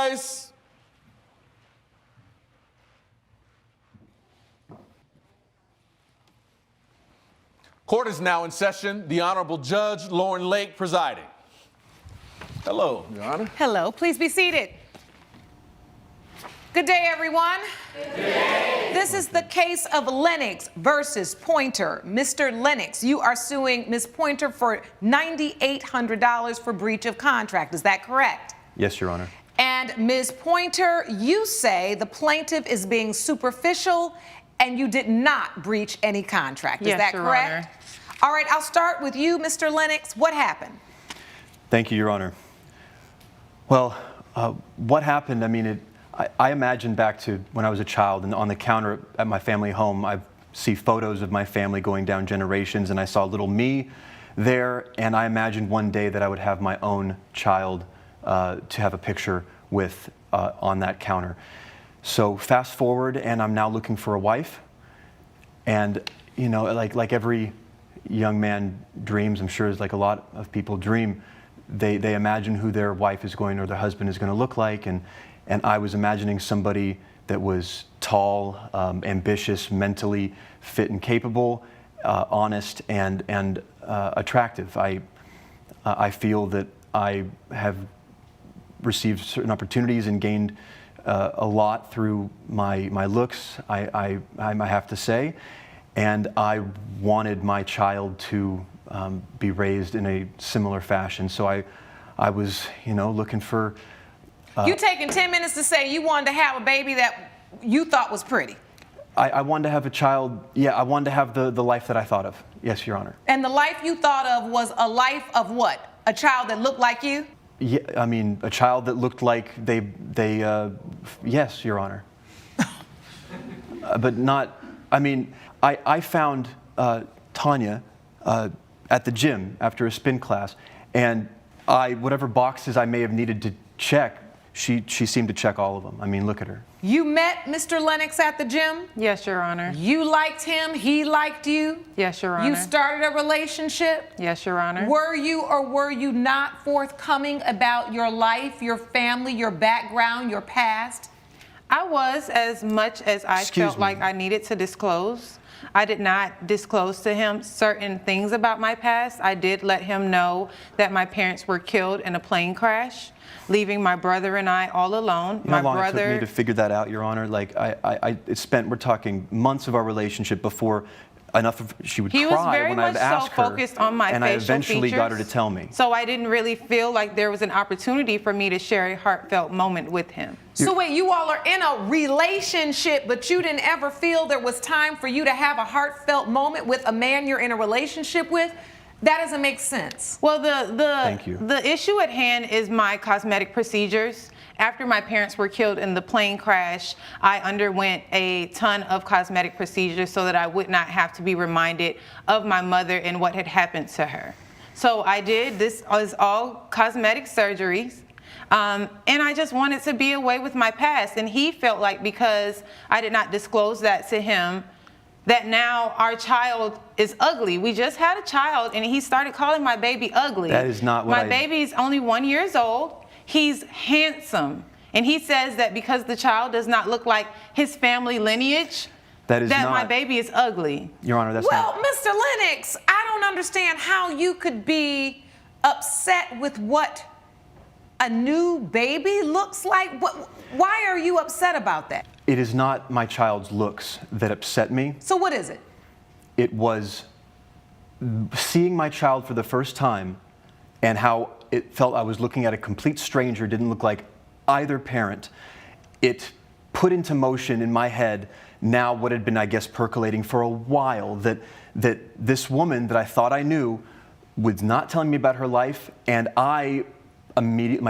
rise. Court is now in session. The Honorable Judge Lauren Lake presiding. Hello, Your Honor. Hello. Please be seated. Good day, everyone. Good day. This is the case of Lennox versus Pointer. Mr. Lennox, you are suing Ms. Pointer for $9,800 for breach of contract. Is that correct? Yes, Your Honor. And Ms. Pointer, you say the plaintiff is being superficial and you did not breach any contract. Is that correct? Honor. All right, I'll start with you, Mr. Lennox. What happened? Thank you, Your Honor. Well, what happened, I mean, I imagine back to when I was a child, and on the counter at my family home, I see photos of my family going down generations, and I saw little me there, and I imagined one day that I would have my own child to have a picture with on that counter. So fast forward, and I'm now looking for a wife, and you know, like every young man dreams, I'm sure, as like a lot of people dream, they imagine who their wife is going or their husband is going to look like, and I was imagining somebody that was tall, ambitious, mentally fit and capable, honest and attractive. I feel that I have received certain opportunities and gained a lot through my looks, I have to say, and I wanted my child to be raised in a similar fashion. So I was, you know, looking for. You taking 10 minutes to say you wanted to have a baby that you thought was pretty. I wanted to have a child. Yeah, I wanted to have the life that I thought of. Yes, Your Honor. And the life you thought of was a life of what? A child that looked like you? Yeah, I mean, a child that looked like yes, Your Honor. But not, I mean, I found Tanya at the gym after a spin class, and whatever boxes I may have needed to check, she seemed to check all of them. I mean, look at her. You met Mr. Lennox at the gym? Yes, Your Honor. You liked him, he liked you? Yes, Your Honor. You started a relationship? Yes, Your Honor. Were you or were you not forthcoming about your life, your family, your background, your past? I was, as much as I felt like I needed to disclose. I did not disclose to him certain things about my past. I did let him know that my parents were killed in a plane crash, leaving my brother and I all alone. You know how long it took me to figure that out, Your Honor? Like, we're talking months of our relationship before she would cry when I'd ask her, focused on my and I eventually got her to tell me. So I didn't really feel like there was an opportunity for me to share a heartfelt moment with him. So wait, you all are in a relationship, but you didn't ever feel there was time for you to have a heartfelt moment with a man you're in a relationship with? That doesn't make sense. Well, Thank you. The issue at hand is my cosmetic procedures. After my parents were killed in the plane crash, I underwent a ton of cosmetic procedures so that I would not have to be reminded of my mother and what had happened to her. So I did. This is all cosmetic surgeries. And I just wanted to be away with my past. And he felt like because I did not disclose that to him, that now our child is ugly. We just had a child, and he started calling my baby ugly. That is not what my baby's only 1 year old. He's handsome. And he says that because the child does not look like his family lineage, that my baby is ugly. Your Honor, that's not... Well, Mr. Lennox, I don't understand how you could be upset with what a new baby looks like. Why are you upset about that? It is not my child's looks that upset me. So what is it? It was seeing my child for the first time and how it felt I was looking at a complete stranger, didn't look like either parent. It put into motion in my head now what had been, I guess, percolating for a while, that this woman that I thought I knew was not telling me about her life, and my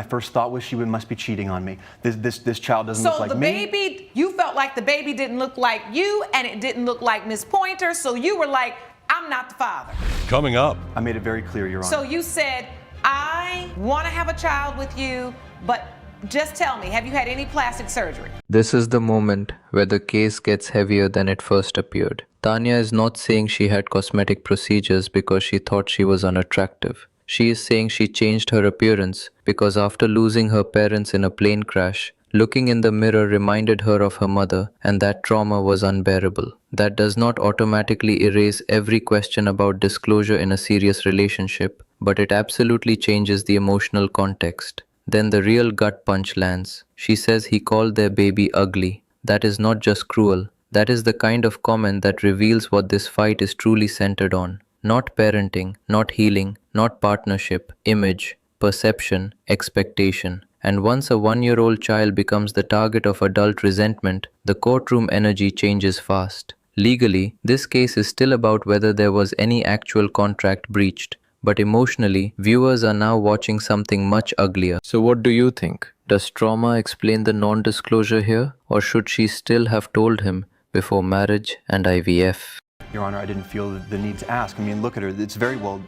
first thought was she must be cheating on me. This child doesn't look like me. So the baby, you felt like the baby didn't look like you, and it didn't look like Miss Pointer, so you were like, I'm not the father. Coming up. I made it very clear, Your Honor. So you said, I want to have a child with you, but just tell me, have you had any plastic surgery? This is the moment where the case gets heavier than it first appeared. Tanya is not saying she had cosmetic procedures because she thought she was unattractive. She is saying she changed her appearance because after losing her parents in a plane crash, looking in the mirror reminded her of her mother, and that trauma was unbearable. That does not automatically erase every question about disclosure in a serious relationship, but it absolutely changes the emotional context. Then the real gut punch lands. She says he called their baby ugly. That is not just cruel. That is the kind of comment that reveals what this fight is truly centered on. Not parenting, not healing, not partnership, image, perception, expectation. And once a 1-year-old child becomes the target of adult resentment, the courtroom energy changes fast. Legally, this case is still about whether there was any actual contract breached. But emotionally, viewers are now watching something much uglier. So what do you think? Does trauma explain the non-disclosure here? Or should she still have told him before marriage and IVF? Your Honor, I didn't feel the need to ask. I mean, look at her. It's very well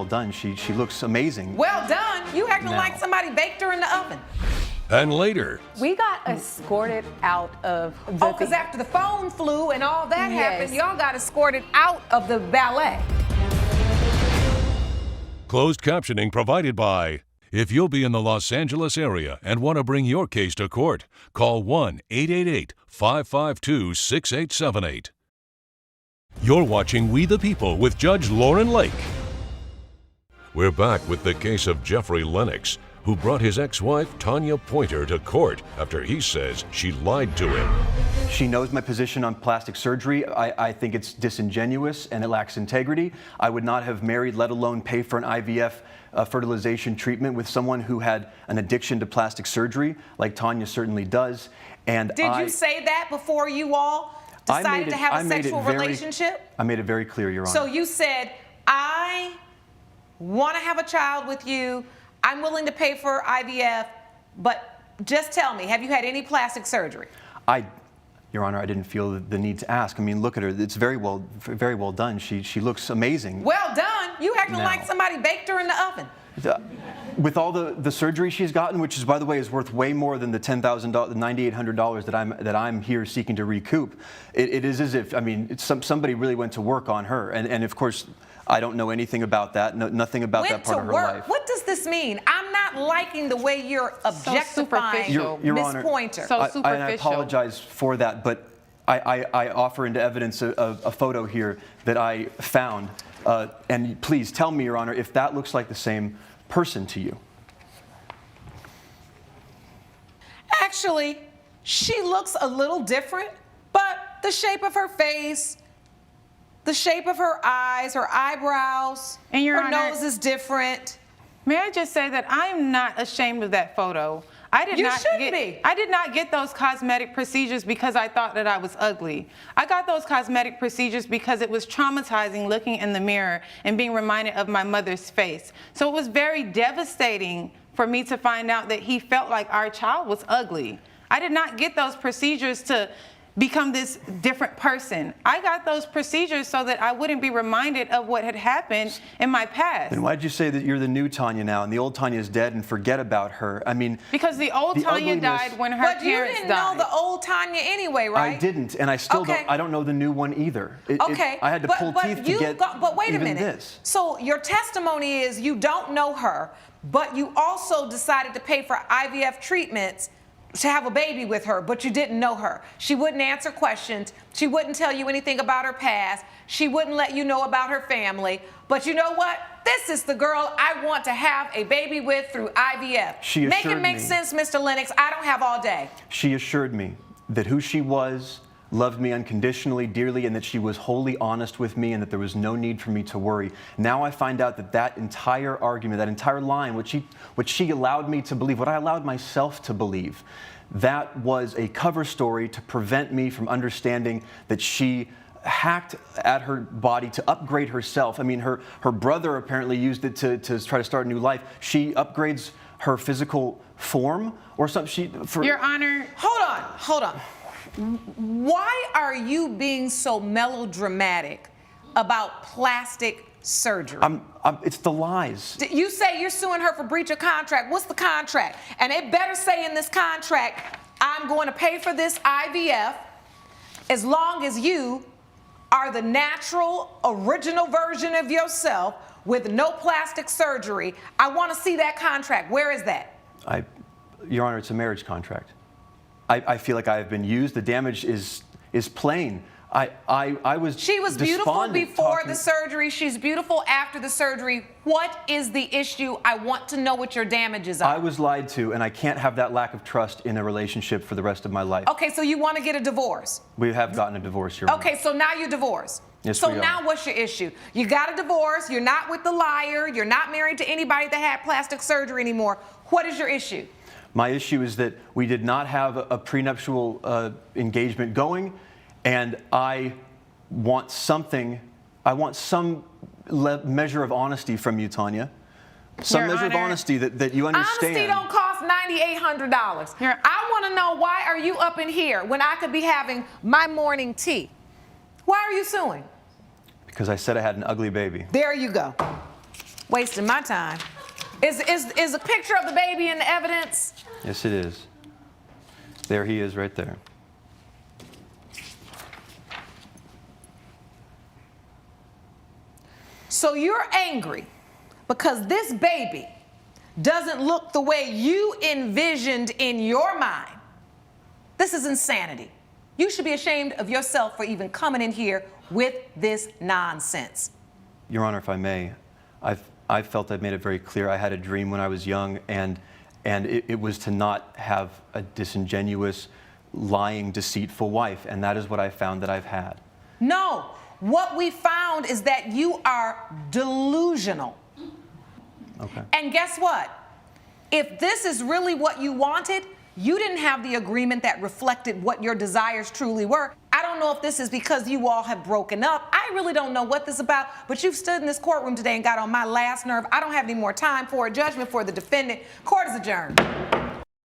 done. She looks amazing. Well done. You acting Now. like somebody baked her in the oven. And later, We got escorted out of the. Oh, because after the phone flew and all that Yes. happened, y'all got escorted out of the ballet. closed captioning provided by. If you'll be in the Los Angeles area and want to bring your case to court, call 1-888-552-6878. You're watching We the People with Judge Lauren Lake. We're back with the case of Jeffrey Lennox, who brought his ex-wife Tanya Pointer to court after he says she lied to him. She knows my position on plastic surgery. I think it's disingenuous and it lacks integrity. I would not have married, let alone pay for an IVF fertilization treatment with someone who had an addiction to plastic surgery, like Tanya certainly does. And Did you say that before you all decided to have a sexual relationship? I made it very clear, Your Honor. So you said, I want to have a child with you. I'm willing to pay for IVF, but just tell me, have you had any plastic surgery? Your Honor, I didn't feel the need to ask. I mean, look at her. It's very well done. She looks amazing. Well done. You acting Now. like somebody baked her in the oven. With all the surgery she's gotten, which is, by the way, is worth way more than the $10,000, the $9,800 that I'm here seeking to recoup. It is as if, I mean, somebody really went to work on her, and of course, I don't know anything about that. Nothing about that part of her life. What does this mean? I'm not liking the way you're objectifying superficial. Your Miss Honor, Pointer. So and I superficial. apologize for that, but I offer into evidence a photo here that I found. And please tell me, Your Honor, if that looks like the same person to you. Actually, she looks a little different, but the shape of her face, the shape of her eyes, her eyebrows, And Your her Honor- nose is different. May I just say that I'm not ashamed of that photo. I did You not shouldn't get, be. I did not get those cosmetic procedures because I thought that I was ugly. I got those cosmetic procedures because it was traumatizing looking in the mirror and being reminded of my mother's face. So it was very devastating for me to find out that he felt like our child was ugly. I did not get those procedures to become this different person. I got those procedures so that I wouldn't be reminded of what had happened in my past. Then why did you say that you're the new Tanya now and the old Tanya is dead and forget about her? I mean, Because the old the Tanya ugliness- died when her But you parents didn't died. know the old Tanya anyway, right? I didn't, and I still Okay. I don't know the new one either. Okay. I had to pull teeth to get but wait a even minute. this. So your testimony is you don't know her, but you also decided to pay for IVF treatments to have a baby with her, but you didn't know her. She wouldn't answer questions. She wouldn't tell you anything about her past. She wouldn't let you know about her family. But you know what? This is the girl I want to have a baby with through IVF. She Make it assured make me- sense, Mr. Lennox. I don't have all day. She assured me that who she was loved me unconditionally, dearly, and that she was wholly honest with me and that there was no need for me to worry. Now I find out that that entire argument, that entire line, which she allowed me to believe, what I allowed myself to believe, that was a cover story to prevent me from understanding that she hacked at her body to upgrade herself. I mean, her brother apparently used it to try to start a new life. She upgrades her physical form or something. Your Honor, Hold on. Why are you being so melodramatic about plastic surgery? It's the lies. You say you're suing her for breach of contract. What's the contract? And it better say in this contract, I'm going to pay for this IVF as long as you are the natural, original version of yourself with no plastic surgery. I want to see that contract. Where is that? Your Honor, it's a marriage contract. I feel like I have been used. The damage is plain. I was She was beautiful despondent before the surgery. She's beautiful after the surgery. What is the issue? I want to know what your damages are. I was lied to, and I can't have that lack of trust in a relationship for the rest of my life. Okay, so you want to get a divorce? We have gotten a divorce, Your Honor. Okay, so now you're divorced. Yes, so we are. now what's your issue? You got a divorce, you're not with the liar, you're not married to anybody that had plastic surgery anymore. What is your issue? My issue is that we did not have a prenuptial engagement going, and I want some measure of honesty from you, Tanya. Some Your measure of Honor, honesty that you understand. Honesty don't cost $9,800. I want to know, why are you up in here when I could be having my morning tea? Why are you suing? Because I said I had an ugly baby. There you go. Wasting my time. Is a picture of the baby in the evidence? Yes, it is. There he is right there. So you're angry because this baby doesn't look the way you envisioned in your mind. This is insanity. You should be ashamed of yourself for even coming in here with this nonsense. Your Honor, if I may, I felt I've made it very clear. I had a dream when I was young, and it was to not have a disingenuous, lying, deceitful wife, and that is what I found that I've had. No, what we found is that you are delusional. Okay. And guess what? If this is really what you wanted, you didn't have the agreement that reflected what your desires truly were. I don't know if this is because you all have broken up. I really don't know what this is about, but you've stood in this courtroom today and got on my last nerve. I don't have any more time for a judgment for the defendant. Court is adjourned.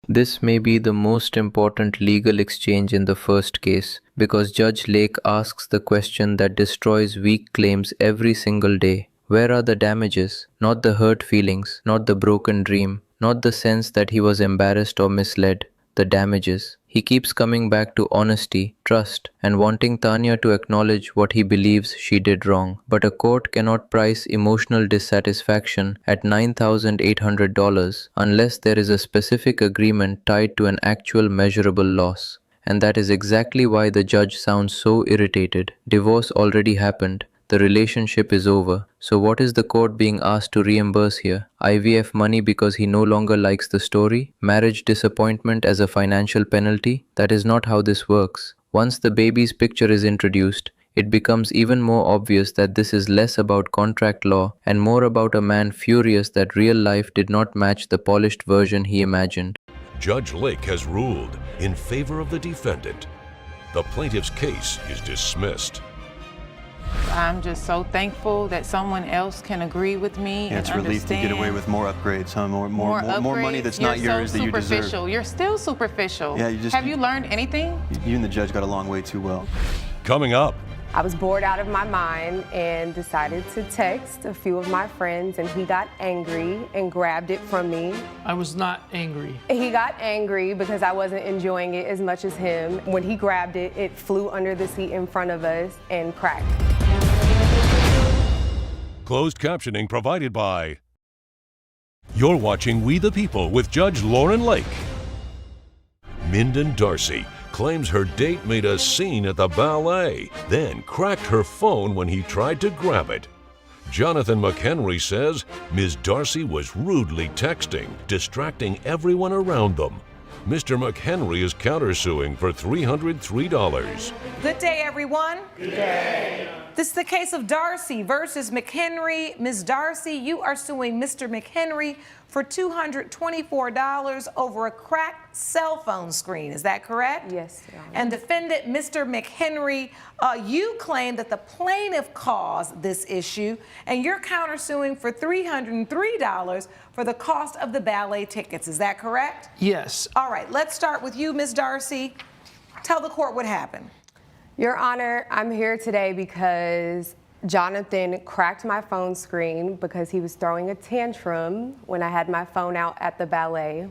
This may be the most important legal exchange in the first case because Judge Lake asks the question that destroys weak claims every single day. Where are the damages? Not the hurt feelings, not the broken dream, not the sense that he was embarrassed or misled. The damages. He keeps coming back to honesty, trust, and wanting Tanya to acknowledge what he believes she did wrong. But a court cannot price emotional dissatisfaction at $9,800 unless there is a specific agreement tied to an actual measurable loss. And that is exactly why the judge sounds so irritated. Divorce already happened. The relationship is over. So what is the court being asked to reimburse here? IVF money because he no longer likes the story? Marriage disappointment as a financial penalty? That is not how this works. Once the baby's picture is introduced, it becomes even more obvious that this is less about contract law and more about a man furious that real life did not match the polished version he imagined. Judge Lake has ruled in favor of the defendant. The plaintiff's case is dismissed. I'm just so thankful that someone else can agree with me Yeah, and it's a relief to get away with more upgrades, huh? More money that's not yours that you deserve. Superficial. You're still superficial. Yeah, Have you learned anything? You and the judge got along way too well. Coming up, I was bored out of my mind and decided to text a few of my friends, and he got angry and grabbed it from me. I was not angry. He got angry because I wasn't enjoying it as much as him. When he grabbed it, it flew under the seat in front of us and cracked. closed captioning provided by. You're watching We the People with Judge Lauren Lake. Minden Darcy claims her date made a scene at the ballet, then cracked her phone when he tried to grab it. Jonathan McHenry says Ms. Darcy was rudely texting, distracting everyone around them. Mr. McHenry is countersuing for $303. Good day, everyone. Good day. This is the case of Darcy versus McHenry. Ms. Darcy, you are suing Mr. McHenry for $224 over a cracked cell phone screen. Is that correct? Yes, Your Honor. And defendant Mr. McHenry, you claim that the plaintiff caused this issue, and you're countersuing for $303 for the cost of the ballet tickets. Is that correct? Yes. All right, let's start with you, Ms. Darcy. Tell the court what happened. Your Honor, I'm here today because Jonathan cracked my phone screen because he was throwing a tantrum when I had my phone out at the ballet.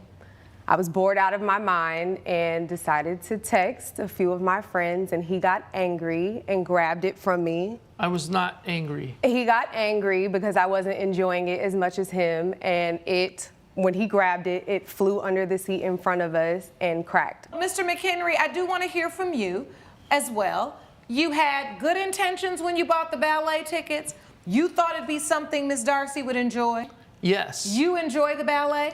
I was bored out of my mind and decided to text a few of my friends, and he got angry and grabbed it from me. I was not angry. He got angry because I wasn't enjoying it as much as him, and when he grabbed it, it flew under the seat in front of us and cracked. Mr. McHenry, I do want to hear from you as well. You had good intentions when you bought the ballet tickets. You thought it'd be something Miss Darcy would enjoy. Yes. You enjoy the ballet?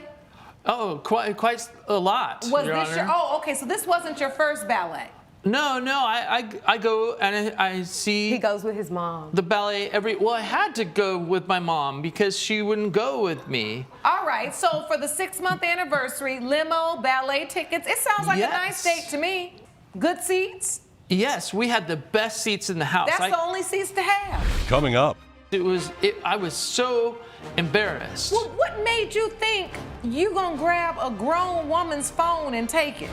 Oh, quite a lot, Was Your this Honor. oh, okay, so this wasn't your first ballet? No, I go and I see He goes with his mom. the ballet well, I had to go with my mom because she wouldn't go with me. All right, so for the 6-month anniversary, limo, ballet tickets, it sounds like a nice Yes. date to me. Good seats? Yes, we had the best seats in the house. That's the only seats to have. Coming up, I was so embarrassed. Well, what made you think you gonna grab a grown woman's phone and take it?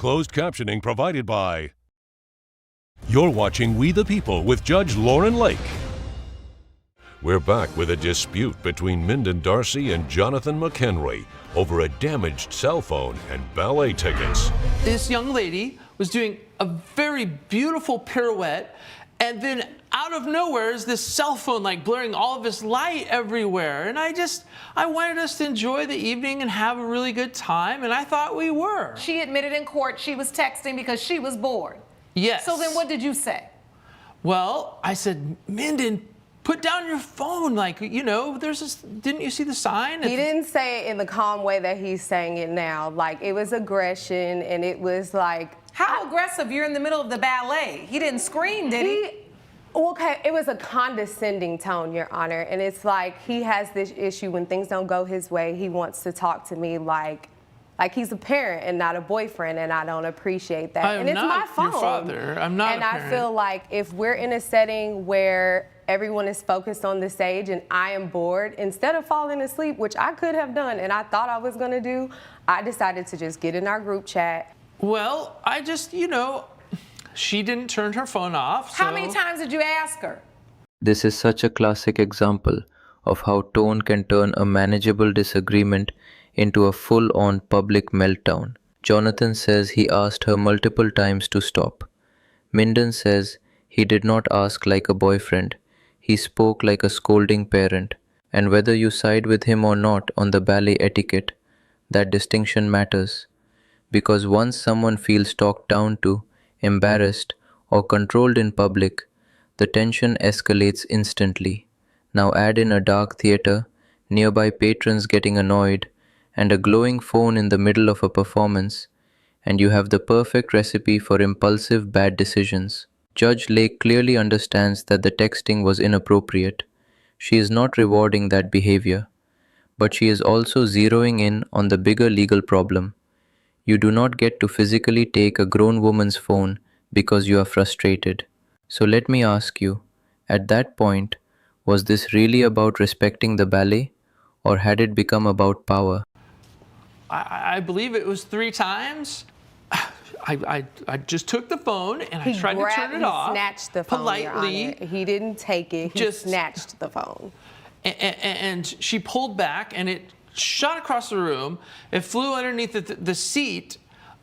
closed captioning provided by. You're watching We the People with Judge Lauren Lake. We're back with a dispute between Minden Darcy and Jonathan McHenry over a damaged cell phone and ballet tickets. This young lady was doing a very beautiful pirouette, and then out of nowhere is this cell phone like blurring all of this light everywhere. And I wanted us to enjoy the evening and have a really good time, and I thought we were. She admitted in court she was texting because she was bored. Yes. So then what did you say? Well, I said, Minden, put down your phone. Like, you know, there's this, didn't you see the sign? He didn't say it in the calm way that he's saying it now. Like, it was aggression, and it was like... How aggressive? You're in the middle of the ballet. He didn't scream, did he? Okay, it was a condescending tone, Your Honor, and it's like he has this issue when things don't go his way. He wants to talk to me like he's a parent and not a boyfriend, and I don't appreciate that. I'm and it's not my phone. your father. I'm not And a I parent. feel like if we're in a setting where everyone is focused on the stage and I am bored, instead of falling asleep, which I could have done and I thought I was gonna do, I decided to just get in our group chat. Well, I just, you know, she didn't turn her phone off. How so- many times did you ask her? This is such a classic example of how tone can turn a manageable disagreement into a full-on public meltdown. Jonathan says he asked her multiple times to stop. Minden says he did not ask like a boyfriend. He spoke like a scolding parent. And whether you side with him or not on the ballet etiquette, that distinction matters. Because once someone feels talked down to, embarrassed, or controlled in public, the tension escalates instantly. Now add in a dark theater, nearby patrons getting annoyed, and a glowing phone in the middle of a performance, and you have the perfect recipe for impulsive bad decisions. Judge Lake clearly understands that the texting was inappropriate. She is not rewarding that behavior, but she is also zeroing in on the bigger legal problem. You do not get to physically take a grown woman's phone because you are frustrated. So let me ask you, at that point, was this really about respecting the ballet, or had it become about power? I believe it was 3 times. I just took the phone and I tried to turn it off. He snatched the phone, politely. Your Honor. He didn't take it, he Just- snatched the phone. And she pulled back and it shot across the room. It flew underneath the seat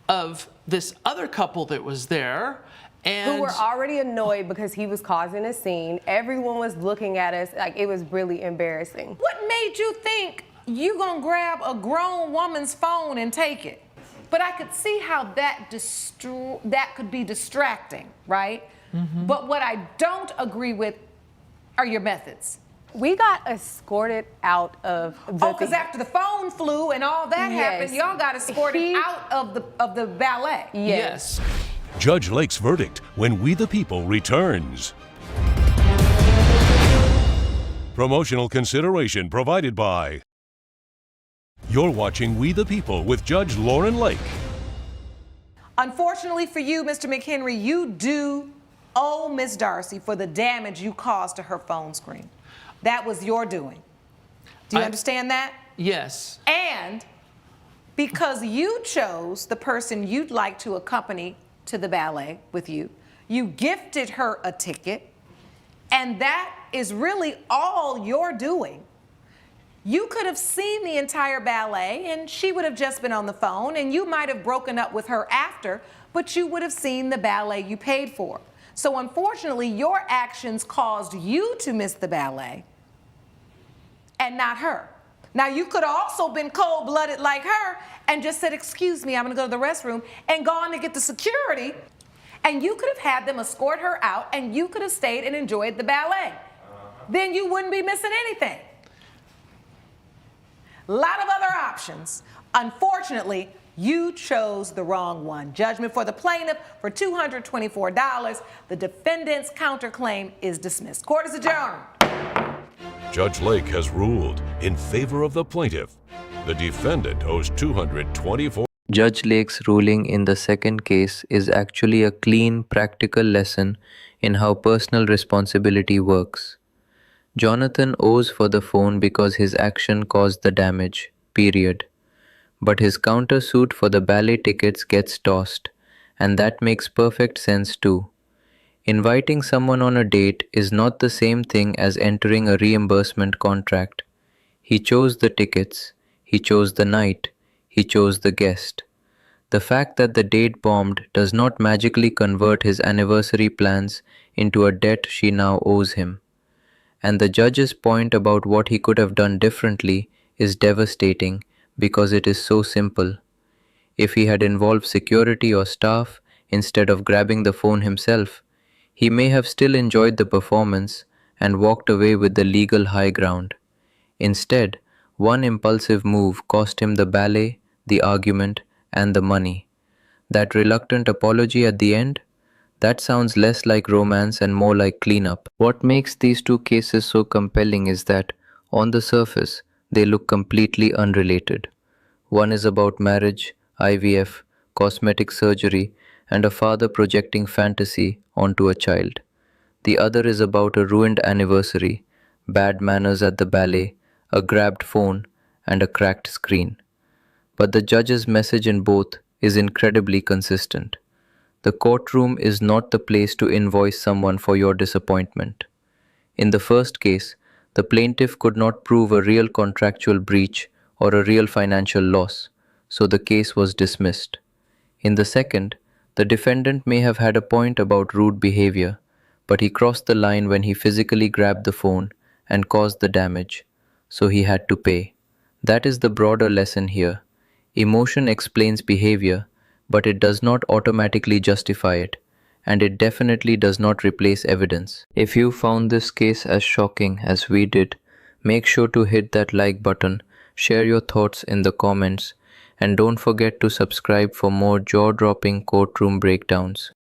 of this other couple that was there. And Who were already annoyed because he was causing a scene. Everyone was looking at us like it was really embarrassing. What made you think you gonna grab a grown woman's phone and take it? But I could see how that could be distracting, right? Mm-hmm. But what I don't agree with are your methods. We got escorted out of the... Oh, because after the phone flew and all that happened, y'all got escorted out of the ballet. Yes. Judge Lake's verdict when We the People returns. Promotional consideration provided by. You're watching We the People with Judge Lauren Lake. Unfortunately for you, Mr. McHenry, you do owe Miss Darcy for the damage you caused to her phone screen. That was your doing. Do you understand that? Yes. And because you chose the person you'd like to accompany to the ballet with you, you gifted her a ticket, and that is really all you're doing. You could have seen the entire ballet and she would have just been on the phone, and you might have broken up with her after, but you would have seen the ballet you paid for. So unfortunately, your actions caused you to miss the ballet and not her. Now, you could have also been cold-blooded like her and just said, excuse me, I'm gonna go to the restroom, and gone to get the security, and you could have had them escort her out, and you could have stayed and enjoyed the ballet. Then you wouldn't be missing anything. A lot of other options. Unfortunately, you chose the wrong one. Judgment for the plaintiff for $224. The defendant's counterclaim is dismissed. Court is adjourned. Judge Lake has ruled in favor of the plaintiff. The defendant owes $224. Judge Lake's ruling in the second case is actually a clean, practical lesson in how personal responsibility works. Jonathan owes for the phone because his action caused the damage, period. But his countersuit for the ballet tickets gets tossed, and that makes perfect sense too. Inviting someone on a date is not the same thing as entering a reimbursement contract. He chose the tickets, he chose the night, he chose the guest. The fact that the date bombed does not magically convert his anniversary plans into a debt she now owes him. And the judge's point about what he could have done differently is devastating because it is so simple. If he had involved security or staff instead of grabbing the phone himself, he may have still enjoyed the performance and walked away with the legal high ground. Instead, one impulsive move cost him the ballet, the argument, and the money. That reluctant apology at the end? That sounds less like romance and more like cleanup. What makes these two cases so compelling is that, on the surface, they look completely unrelated. One is about marriage, IVF, cosmetic surgery, and a father projecting fantasy onto a child. The other is about a ruined anniversary, bad manners at the ballet, a grabbed phone, and a cracked screen. But the judge's message in both is incredibly consistent. The courtroom is not the place to invoice someone for your disappointment. In the first case, the plaintiff could not prove a real contractual breach or a real financial loss, so the case was dismissed. In the second, the defendant may have had a point about rude behavior, but he crossed the line when he physically grabbed the phone and caused the damage, so he had to pay. That is the broader lesson here. Emotion explains behavior, but it does not automatically justify it, and it definitely does not replace evidence. If you found this case as shocking as we did, make sure to hit that like button, share your thoughts in the comments, and don't forget to subscribe for more jaw-dropping courtroom breakdowns.